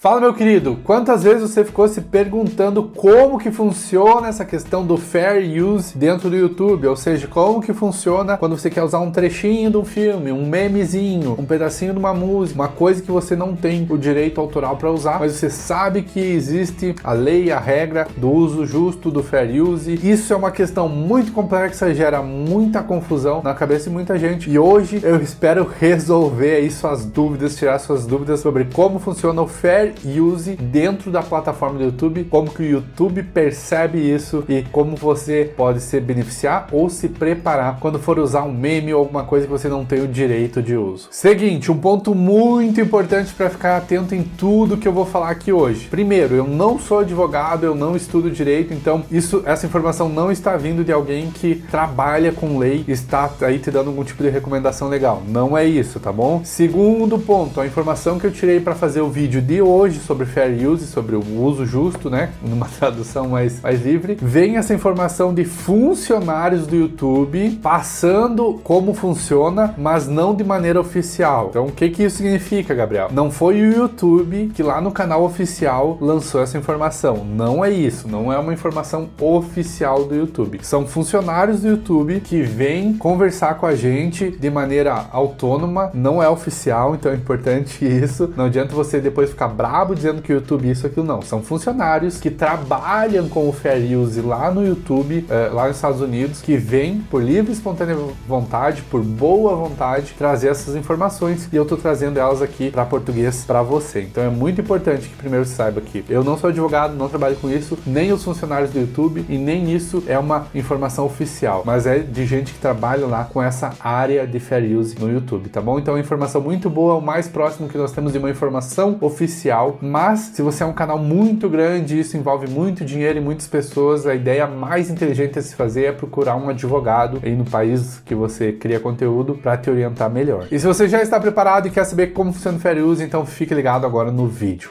Fala, meu querido, quantas vezes você ficou se perguntando como que funciona essa questão do Fair Use dentro do YouTube? Ou seja, como que funciona quando você quer usar um trechinho de um filme, um memezinho, um pedacinho de uma música, uma coisa que você não tem o direito autoral para usar, mas você sabe que existe a lei, a regra do uso justo do Fair Use. Isso é uma questão muito complexa, gera muita confusão na cabeça de muita gente. E hoje eu espero resolver aí suas dúvidas, tirar suas dúvidas sobre como funciona o Fair Use dentro da plataforma do YouTube, como que o YouTube percebe isso e como você pode se beneficiar ou se preparar quando for usar um meme ou alguma coisa que você não tem o direito de uso. Seguinte, um ponto muito importante para ficar atento em tudo que eu vou falar aqui hoje. Primeiro, eu não sou advogado, eu não estudo direito, então essa informação não está vindo de alguém que trabalha com lei e está aí te dando algum tipo de recomendação legal. Não é isso, tá bom? Segundo ponto, a informação que eu tirei para fazer o vídeo de hoje sobre Fair Use, sobre o uso justo, né, numa tradução mais livre, vem essa informação de funcionários do YouTube passando como funciona, mas não de maneira oficial. Então, o que isso significa, Gabriel? Não foi o YouTube que lá no canal oficial lançou essa informação. Não é isso, não é uma informação oficial do YouTube. São funcionários do YouTube que vêm conversar com a gente de maneira autônoma, não é oficial, então é importante isso. Não adianta você depois ficar bravo dizendo que o YouTube isso, aquilo, não. São funcionários que trabalham com o Fair Use lá no YouTube, lá nos Estados Unidos, que vêm por livre e espontânea vontade, por boa vontade, trazer essas informações e eu tô trazendo elas aqui para português para você. Então é muito importante que primeiro você saiba que eu não sou advogado, não trabalho com isso, nem os funcionários do YouTube e nem isso é uma informação oficial, mas é de gente que trabalha lá com essa área de Fair Use no YouTube, tá bom? Então é uma informação muito boa, o mais próximo que nós temos de uma informação oficial. Mas se você é um canal muito grande, isso envolve muito dinheiro e muitas pessoas, a ideia mais inteligente a se fazer é procurar um advogado aí no país que você cria conteúdo para te orientar melhor. E se você já está preparado e quer saber como funciona o Fair Use, então fique ligado agora no vídeo.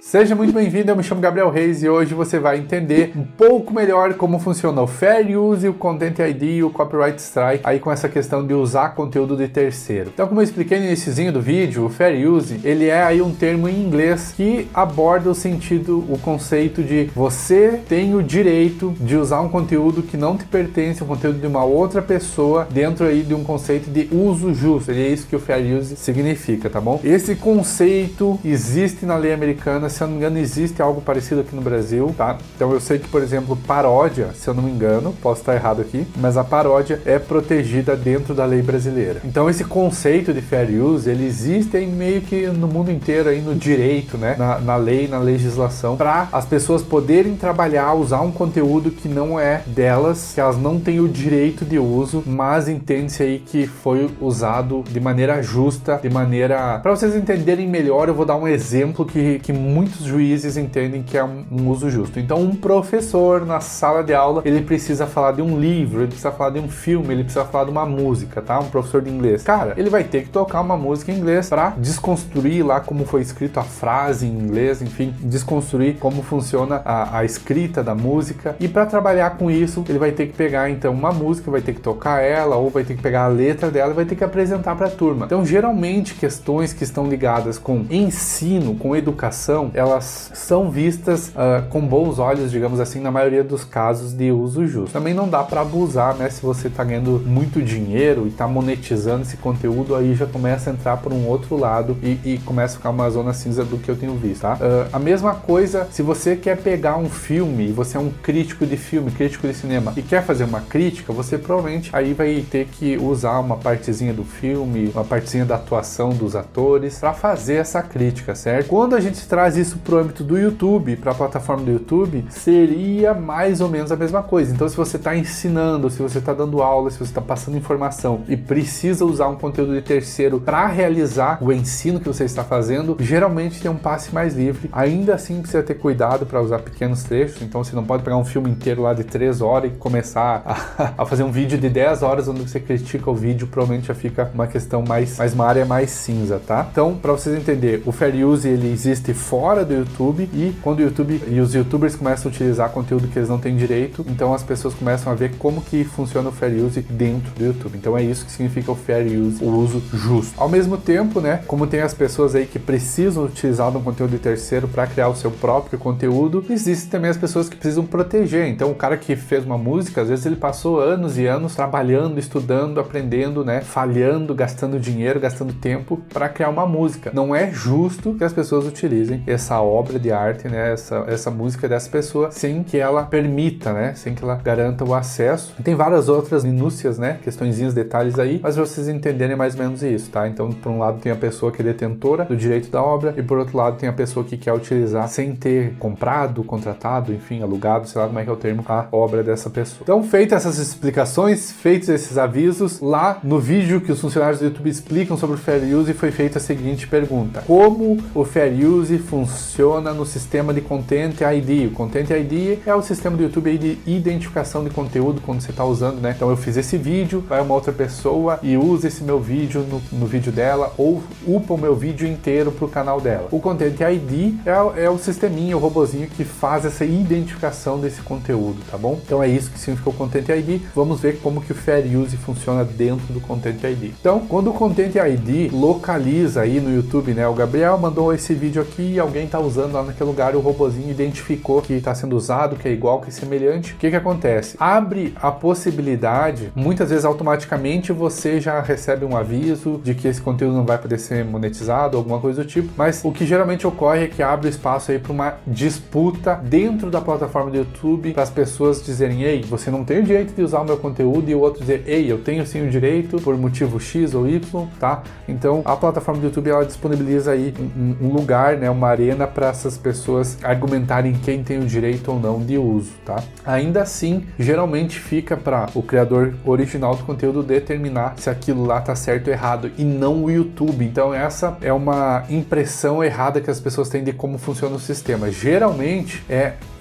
Seja muito bem-vindo, eu me chamo Gabriel Reis e hoje você vai entender um pouco melhor como funciona o Fair Use, o Content ID e o Copyright Strike, aí com essa questão de usar conteúdo de terceiro. Então, como eu expliquei no iniciozinho do vídeo, o Fair Use, ele é aí um termo em inglês que aborda o sentido, o conceito de você tem o direito de usar um conteúdo que não te pertence, um conteúdo de uma outra pessoa dentro aí de um conceito de uso justo. E é isso que o Fair Use significa, tá bom? Esse conceito existe na lei americana. Se eu não me engano, existe algo parecido aqui no Brasil, tá? Então eu sei que, por exemplo, paródia, se eu não me engano, posso estar errado aqui, mas a paródia é protegida dentro da lei brasileira. Então esse conceito de Fair Use, ele existe aí meio que no mundo inteiro, aí no direito, né? Na lei, na legislação, para as pessoas poderem trabalhar, usar um conteúdo que não é delas, que elas não têm o direito de uso, mas entende-se aí que foi usado de maneira justa, de maneira... Para vocês entenderem melhor, eu vou dar um exemplo que muitos juízes entendem que é um uso justo. Então, um professor na sala de aula, ele precisa falar de um livro, ele precisa falar de um filme, ele precisa falar de uma música, tá? Um professor de inglês. Cara, ele vai ter que tocar uma música em inglês para desconstruir lá como foi escrito a frase em inglês, enfim, desconstruir como funciona a escrita da música. E para trabalhar com isso, ele vai ter que pegar, então, uma música, vai ter que tocar ela, ou vai ter que pegar a letra dela e vai ter que apresentar para a turma. Então, geralmente, questões que estão ligadas com ensino, com educação, elas são vistas com bons olhos, digamos assim, na maioria dos casos de uso justo. Também não dá para abusar, né? Se você está ganhando muito dinheiro e está monetizando esse conteúdo, aí já começa a entrar por um outro lado e começa a ficar uma zona cinza do que eu tenho visto, tá? A mesma coisa, se você quer pegar um filme e você é um crítico de filme, crítico de cinema e quer fazer uma crítica, você provavelmente aí vai ter que usar uma partezinha do filme, uma partezinha da atuação dos atores para fazer essa crítica, certo? Quando a gente traz isso para o âmbito do YouTube, para a plataforma do YouTube, seria mais ou menos a mesma coisa. Então, se você está ensinando, se você está dando aula, se você está passando informação e precisa usar um conteúdo de terceiro para realizar o ensino que você está fazendo, geralmente tem um passe mais livre. Ainda assim, precisa ter cuidado para usar pequenos trechos. Então, você não pode pegar um filme inteiro lá de 3 horas e começar a fazer um vídeo de 10 horas onde você critica o vídeo. Provavelmente já fica uma questão uma área mais cinza, tá? Então, para vocês entenderem, o Fair Use ele existe fora fora do YouTube, e quando o YouTube e os YouTubers começam a utilizar conteúdo que eles não têm direito, então as pessoas começam a ver como que funciona o Fair Use dentro do YouTube. Então é isso que significa o Fair Use, o uso justo. Ao mesmo tempo, né, como tem as pessoas aí que precisam utilizar um conteúdo de terceiro para criar o seu próprio conteúdo, existem também as pessoas que precisam proteger. Então o cara que fez uma música, às vezes ele passou anos e anos trabalhando, estudando, aprendendo, né, falhando, gastando dinheiro, gastando tempo para criar uma música. Não é justo que as pessoas utilizem essa obra de arte, né, essa música dessa pessoa sem que ela permita, né, sem que ela garanta o acesso. E tem várias outras minúcias, né, questõezinhos, detalhes aí, mas pra vocês entenderem mais ou menos isso, tá? Então, por um lado tem a pessoa que é detentora do direito da obra e por outro lado tem a pessoa que quer utilizar sem ter comprado, contratado, enfim, alugado, sei lá como é que é o termo, a obra dessa pessoa. Então, feitas essas explicações, feitos esses avisos, lá no vídeo que os funcionários do YouTube explicam sobre o Fair Use, foi feita a seguinte pergunta: como o Fair Use funciona no sistema de Content ID? O Content ID é o sistema do YouTube aí de identificação de conteúdo quando você está usando, né? Então eu fiz esse vídeo, vai uma outra pessoa e usa esse meu vídeo no vídeo dela, ou upa o meu vídeo inteiro pro canal dela. O Content ID é o sisteminha, o robozinho que faz essa identificação desse conteúdo, tá bom? Então é isso que significa o Content ID. Vamos ver como que o Fair Use funciona dentro do Content ID. Então, quando o Content ID localiza aí no YouTube, né? O Gabriel mandou esse vídeo aqui e alguém tá usando lá naquele lugar, o robozinho identificou que está sendo usado, que é igual, que é semelhante. O que acontece? Abre a possibilidade, muitas vezes automaticamente você já recebe um aviso de que esse conteúdo não vai poder ser monetizado, alguma coisa do tipo, mas o que geralmente ocorre é que abre espaço aí para uma disputa dentro da plataforma do YouTube, para as pessoas dizerem: ei, você não tem o direito de usar o meu conteúdo, e o outro dizer: ei, eu tenho sim o direito por motivo X ou Y, tá? Então a plataforma do YouTube, ela disponibiliza aí um lugar, né, uma arena para essas pessoas argumentarem quem tem o direito ou não de uso, tá? Ainda assim, geralmente fica para o criador original do conteúdo determinar se aquilo lá tá certo ou errado, e não o YouTube. Então essa é uma impressão errada que as pessoas têm de como funciona o sistema. Geralmente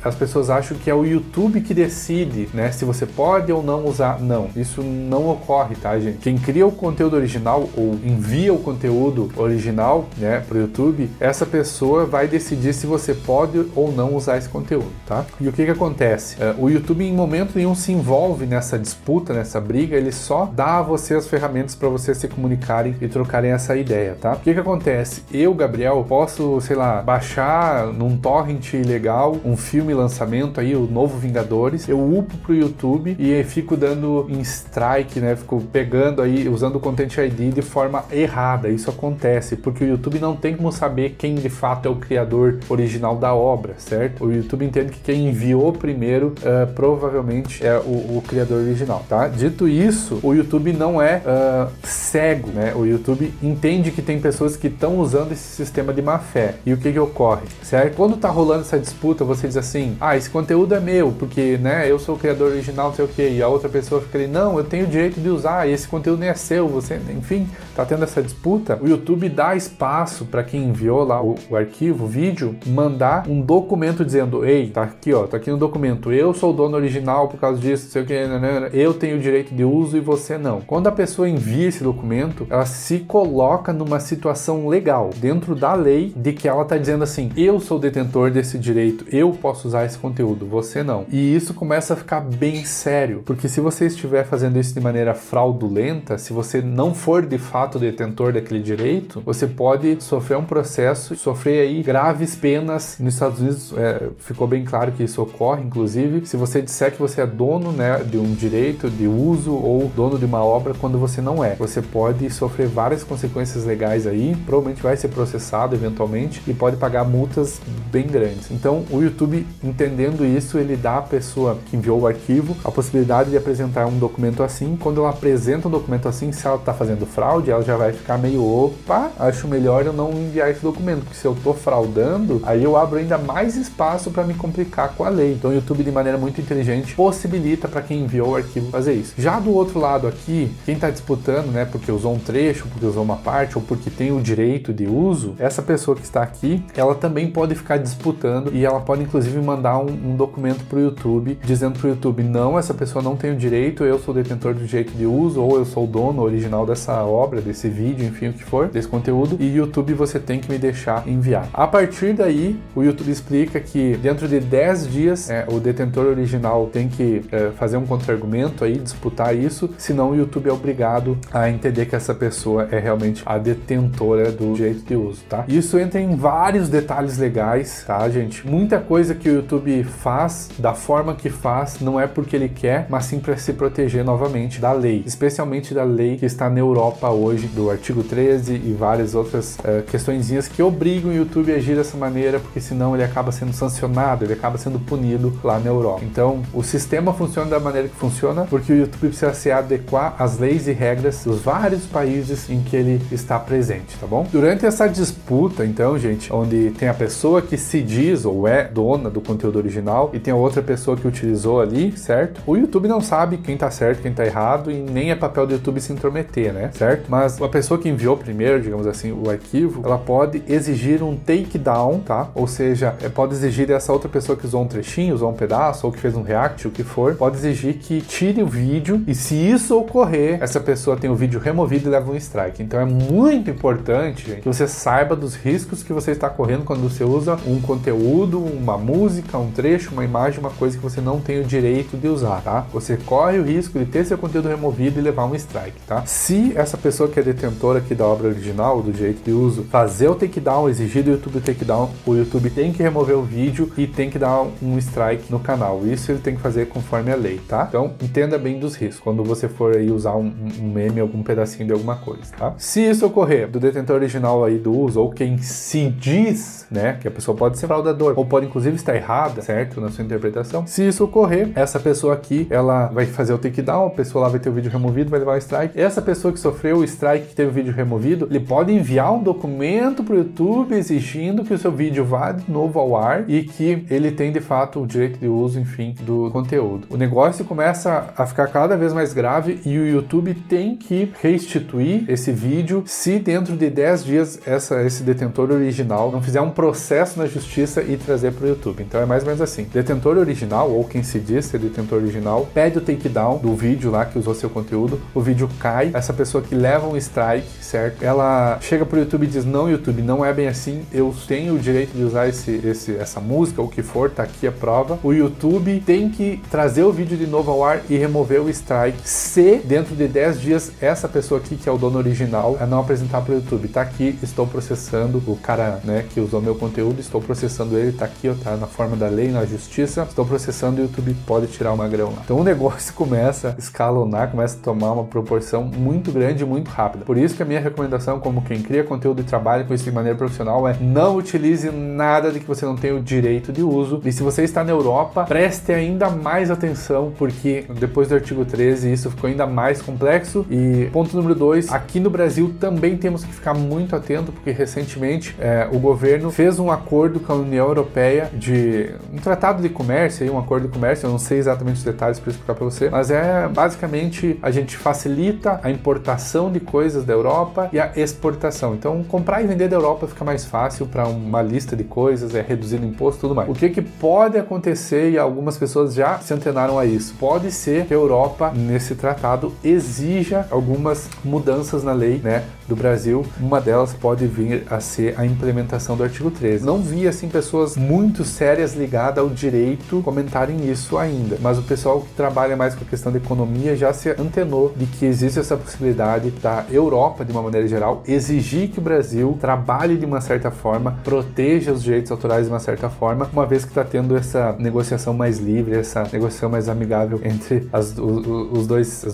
as pessoas acham que é o YouTube que decide, né, se você pode ou não usar. Não, isso não ocorre, tá, gente? Quem cria o conteúdo original ou envia o conteúdo original, né, pro YouTube, essa pessoa vai decidir se você pode ou não usar esse conteúdo, tá? E o que acontece? O YouTube em momento nenhum se envolve nessa disputa, nessa briga, ele só dá a você as ferramentas para vocês se comunicarem e trocarem essa ideia, tá? O que acontece? Eu, Gabriel, posso, sei lá, baixar num torrent ilegal um filme lançamento aí, o novo Vingadores, eu upo pro YouTube e fico dando em strike, né, fico pegando aí, usando o Content ID de forma errada. Isso acontece porque o YouTube não tem como saber quem de fato é o criador original da obra, certo? O YouTube entende que quem enviou primeiro provavelmente é o criador original, tá? Dito isso, o YouTube não é cego, né? O YouTube entende que tem pessoas que estão usando esse sistema de má fé. E o que ocorre, certo? Quando tá rolando essa disputa, você diz assim: esse conteúdo é meu, porque, né, eu sou o criador original, não sei o que, e a outra pessoa fica ali: não, eu tenho o direito de usar, e esse conteúdo nem é seu, você, enfim, tá tendo essa disputa. O YouTube dá espaço para quem enviou lá o arquivo, o vídeo, mandar um documento dizendo: ei, tá aqui, ó, tá aqui no documento, eu sou o dono original por causa disso, não sei o que, eu tenho o direito de uso e você não. Quando a pessoa envia esse documento, ela se coloca numa situação legal, dentro da lei, de que ela tá dizendo assim: eu sou o detentor desse direito, eu posso usar esse conteúdo, você não. E isso começa a ficar bem sério, porque se você estiver fazendo isso de maneira fraudulenta, se você não for de fato detentor daquele direito, você pode sofrer um processo, sofrer aí graves penas. Nos Estados Unidos ficou bem claro que isso ocorre, inclusive, se você disser que você é dono, né, de um direito de uso ou dono de uma obra quando você não é. Você pode sofrer várias consequências legais aí, provavelmente vai ser processado eventualmente e pode pagar multas bem grandes. Então o YouTube, entendendo isso, ele dá à pessoa que enviou o arquivo a possibilidade de apresentar um documento assim. Quando ela apresenta um documento assim, se ela está fazendo fraude, ela já vai ficar meio: opa, acho melhor eu não enviar esse documento, porque se eu estou fraudando, aí eu abro ainda mais espaço para me complicar com a lei. Então o YouTube, de maneira muito inteligente, possibilita para quem enviou o arquivo fazer isso. Já do outro lado aqui, quem está disputando, né, porque usou um trecho, porque usou uma parte ou porque tem o direito de uso, essa pessoa que está aqui, ela também pode ficar disputando, e ela pode inclusive mandar um documento pro YouTube, dizendo pro YouTube, não, essa pessoa não tem o direito, eu sou o detentor do direito de uso, ou eu sou o dono original dessa obra, desse vídeo, enfim, o que for, desse conteúdo, e YouTube você tem que me deixar enviar. A partir daí, o YouTube explica que dentro de 10 dias, o detentor original tem que fazer um contra-argumento aí, disputar isso, senão o YouTube é obrigado a entender que essa pessoa é realmente a detentora do direito de uso, tá? Isso entra em vários detalhes legais, tá, gente? Muita coisa que o YouTube faz, da forma que faz, não é porque ele quer, mas sim para se proteger novamente da lei, especialmente da lei que está na Europa hoje, do artigo 13 e várias outras questõezinhas que obrigam o YouTube a agir dessa maneira, porque senão ele acaba sendo sancionado, ele acaba sendo punido lá na Europa. Então, o sistema funciona da maneira que funciona, porque o YouTube precisa se adequar às leis e regras dos vários países em que ele está presente, tá bom? Durante essa disputa, então, gente, onde tem a pessoa que se diz ou é dona do conteúdo original e tem a outra pessoa que utilizou ali, certo? O YouTube não sabe quem tá certo, quem tá errado, e nem é papel do YouTube se intrometer, né? Certo? Mas a pessoa que enviou primeiro, digamos assim, o arquivo, ela pode exigir um takedown, tá? Ou seja, pode exigir dessa outra pessoa que usou um trechinho, usou um pedaço, ou que fez um react, o que for, pode exigir que tire o vídeo, e se isso ocorrer, essa pessoa tem o vídeo removido e leva um strike. Então é muito importante, gente, que você saiba dos riscos que você está correndo quando você usa um conteúdo, uma música, um trecho, uma imagem, uma coisa que você não tem o direito de usar, tá? Você corre o risco de ter seu conteúdo removido e levar um strike, tá? Se essa pessoa que é detentora aqui da obra original, do direito de uso, fazer o takedown, exigir do YouTube o takedown, o YouTube tem que remover o vídeo e tem que dar um strike no canal. Isso ele tem que fazer conforme a lei, tá? Então, entenda bem dos riscos quando você for aí usar um meme, algum pedacinho de alguma coisa, tá? Se isso ocorrer do detentor original aí do uso, ou quem se diz, né, que a pessoa pode ser fraudador, ou pode inclusive estar errada, certo, na sua interpretação, se isso ocorrer, essa pessoa aqui, ela vai fazer o takedown, a pessoa lá vai ter o vídeo removido, vai levar o strike. Essa pessoa que sofreu o strike, que teve o vídeo removido, ele pode enviar um documento pro YouTube exigindo que o seu vídeo vá de novo ao ar e que ele tem de fato o direito de uso, enfim, do conteúdo. O negócio começa a ficar cada vez mais grave e o YouTube tem que restituir esse vídeo se dentro de 10 dias esse detentor original não fizer um processo na justiça e trazer para o YouTube. Então é mais ou menos assim. Detentor original, ou quem se diz ser detentor original, pede o takedown do vídeo lá que usou seu conteúdo, o vídeo cai, essa pessoa que leva um strike, certo? Ela chega pro YouTube e diz, não, YouTube, não é bem assim, eu tenho o direito de usar essa música, ou o que for, tá aqui a prova. O YouTube tem que trazer o vídeo de novo ao ar e remover o strike se dentro de 10 dias essa pessoa aqui, que é o dono original, não apresentar pro YouTube. Tá aqui, estou processando o cara, né, que usou meu conteúdo, estou processando ele, tá aqui, ó, tá na forma da lei, na justiça, estou processando e o YouTube pode tirar o magrão lá. Então o negócio começa a escalonar, começa a tomar uma proporção muito grande e muito rápida. Por isso que a minha recomendação, como quem cria conteúdo e trabalha com isso de maneira profissional, é não utilize nada de que você não tem o direito de uso. E se você está na Europa, preste ainda mais atenção, porque depois do artigo 13 isso ficou ainda mais complexo. E ponto número 2, aqui no Brasil também temos que ficar muito atento, porque recentemente o governo fez um acordo com a União Europeia de um tratado de comércio, um acordo de comércio, eu não sei exatamente os detalhes para explicar para você, mas basicamente a gente facilita a importação de coisas da Europa e a exportação. Então comprar e vender da Europa fica mais fácil para uma lista de coisas, reduzir o imposto e tudo mais. O que pode acontecer, e algumas pessoas já se antenaram a isso, pode ser que a Europa nesse tratado exija algumas mudanças na lei, né, do Brasil. Uma delas pode vir a ser a implementação do artigo 13. Não vi assim pessoas muito sérias ligadas ao direito comentarem isso ainda, mas o pessoal que trabalha mais com a questão da economia já se antenou de que existe essa possibilidade da Europa, de uma maneira geral, exigir que o Brasil trabalhe de uma certa forma, proteja os direitos autorais de uma certa forma, uma vez que está tendo essa negociação mais livre, essa negociação mais amigável entre as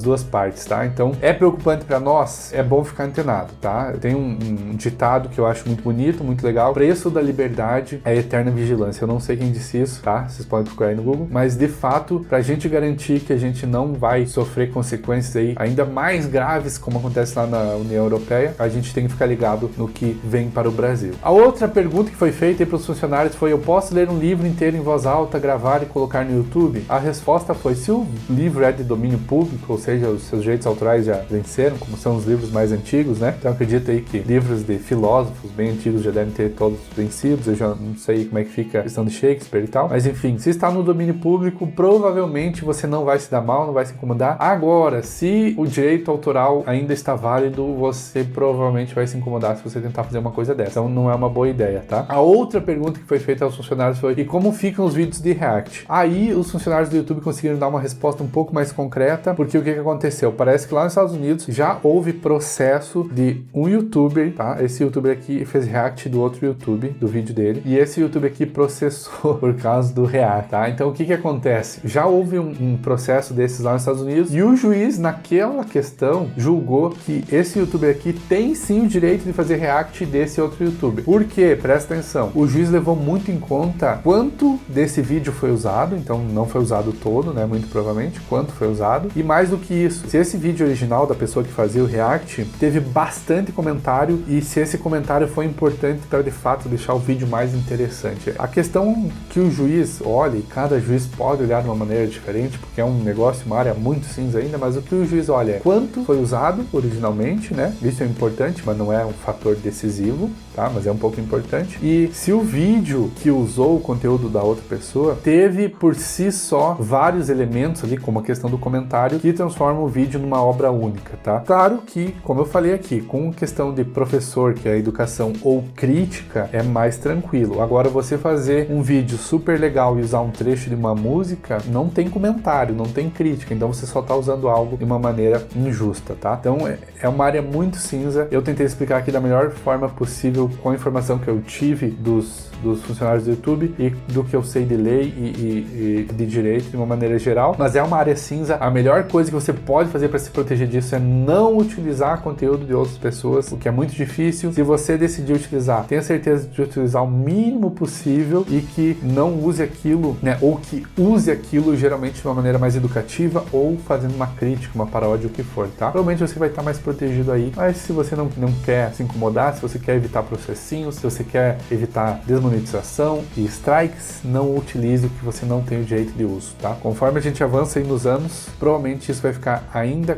duas partes, tá? Então é preocupante para nós, é bom ficar antenado, tá? Tem um ditado que eu acho muito bonito, muito legal: preço da liberdade é eterna vigilância. Eu não sei quem disse isso, tá? Vocês podem procurar aí no Google, mas de fato, pra gente garantir que a gente não vai sofrer consequências aí ainda mais graves, como acontece lá na União Europeia, a gente tem que ficar ligado no que vem para o Brasil. A outra pergunta que foi feita aí para os funcionários foi: eu posso ler um livro inteiro em voz alta, gravar e colocar no YouTube? A resposta foi: se o livro é de domínio público, ou seja, os seus direitos autorais já venceram, como são os livros mais antigos, né? Então acredito aí que livros de filósofos bem antigos já devem ter todos vencidos. Eu já não sei como é que fica a questão de Shakespeare e tal. Mas enfim, se está no domínio público, provavelmente você não vai se dar mal, não vai se incomodar. Agora, se o direito autoral ainda está válido, você provavelmente vai se incomodar se você tentar fazer uma coisa dessa. Então não é uma boa ideia, tá? A outra pergunta que foi feita aos funcionários foi: e como ficam os vídeos de React? Aí os funcionários do YouTube conseguiram dar uma resposta um pouco mais concreta, porque o que aconteceu? Parece que lá nos Estados Unidos já houve processo de um YouTuber, tá? Esse YouTuber aqui fez React do outro YouTube, do vídeo dele, e esse YouTube aqui processou por causa do React, tá? Então o que acontece? Já houve um processo desses lá nos Estados Unidos, e o juiz naquela questão julgou que esse YouTuber aqui tem sim o direito de fazer React desse outro YouTuber. Por quê? Presta atenção. O juiz levou muito em conta quanto desse vídeo foi usado, então não foi usado todo, né? Muito provavelmente, quanto foi usado. E mais do que isso, se esse vídeo original da pessoa que fazia o React teve bastante comentário e se esse comentário foi importante para de fato deixar o vídeo mais interessante. A questão que o juiz olha, e cada juiz pode olhar de uma maneira diferente, porque é um negócio, uma área muito cinza ainda, mas o que o juiz olha é quanto foi usado originalmente, né? Isso é importante, mas não é um fator decisivo, tá? Mas é um pouco importante. E se o vídeo que usou o conteúdo da outra pessoa teve por si só vários elementos ali, como a questão do comentário, que transformam o vídeo numa obra única, tá? Claro que, como eu falei aqui, com questão de professor, que é a educação, ou crítica, é mais tranquilo. Agora, você fazer um vídeo super legal e usar um trecho de uma música, não tem comentário, não tem crítica, então você só tá usando algo de uma maneira injusta, tá? Então, é uma área muito cinza. Eu tentei explicar aqui da melhor forma possível com a informação que eu tive dos funcionários do YouTube e do que eu sei de lei e de direito de uma maneira geral, mas é uma área cinza. A melhor coisa que você pode fazer para se proteger disso é não utilizar conteúdo de outras pessoas, o que é muito difícil. Se você decidir utilizar, tenha certeza de utilizar o mínimo possível e que não use aquilo, né, ou que use aquilo geralmente de uma maneira mais educativa ou fazendo uma crítica, uma paródia, o que for, tá? Provavelmente você vai estar mais protegido aí, mas se você não quer se incomodar, se você quer evitar processinhos, se você quer evitar desmonetização e strikes, não utilize o que você não tem o direito de uso, tá? Conforme a gente avança aí nos anos, provavelmente isso vai ficar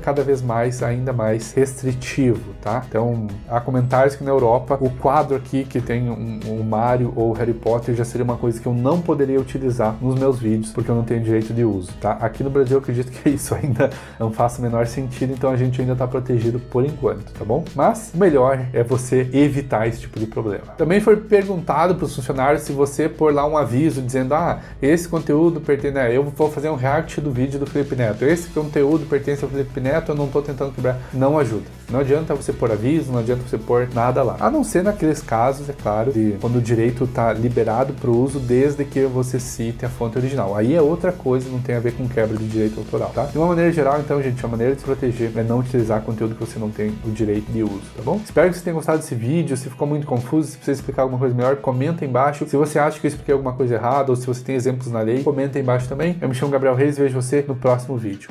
cada vez mais, ainda mais restritivo, tá? Então, há comentários que na Europa, o quadro aqui que tem um Mario ou Harry Potter já seria uma coisa que eu não poderia utilizar nos meus vídeos, porque eu não tenho direito de uso, tá? Aqui no Brasil eu acredito que isso ainda não faça o menor sentido, então a gente ainda tá protegido por enquanto, tá bom? Mas o melhor é você evitar esse tipo de problema. Também foi perguntado para os funcionários se você pôr lá um aviso dizendo: esse conteúdo pertence, né, eu vou fazer um react do vídeo do Felipe Neto, esse conteúdo pertence ao Felipe Neto, eu não tô tentando quebrar. Não ajuda. Não adianta você pôr aviso, não adianta você pôr nada lá. A não ser naqueles casos, é claro, de quando o direito tá liberado para o uso desde que você cite a fonte original. Aí é outra coisa, não tem a ver com quebra de direito autoral, tá? De uma maneira geral, então, gente, a maneira de se proteger é não utilizar conteúdo que você não tem o direito de uso, tá bom? Espero que você tenha gostado desse vídeo. Se ficou muito confuso, se precisa explicar alguma coisa melhor, comenta aí embaixo. Se você acha que eu expliquei alguma coisa errada ou se você tem exemplos na lei, comenta aí embaixo também. Eu me chamo Gabriel Reis e vejo você no próximo vídeo.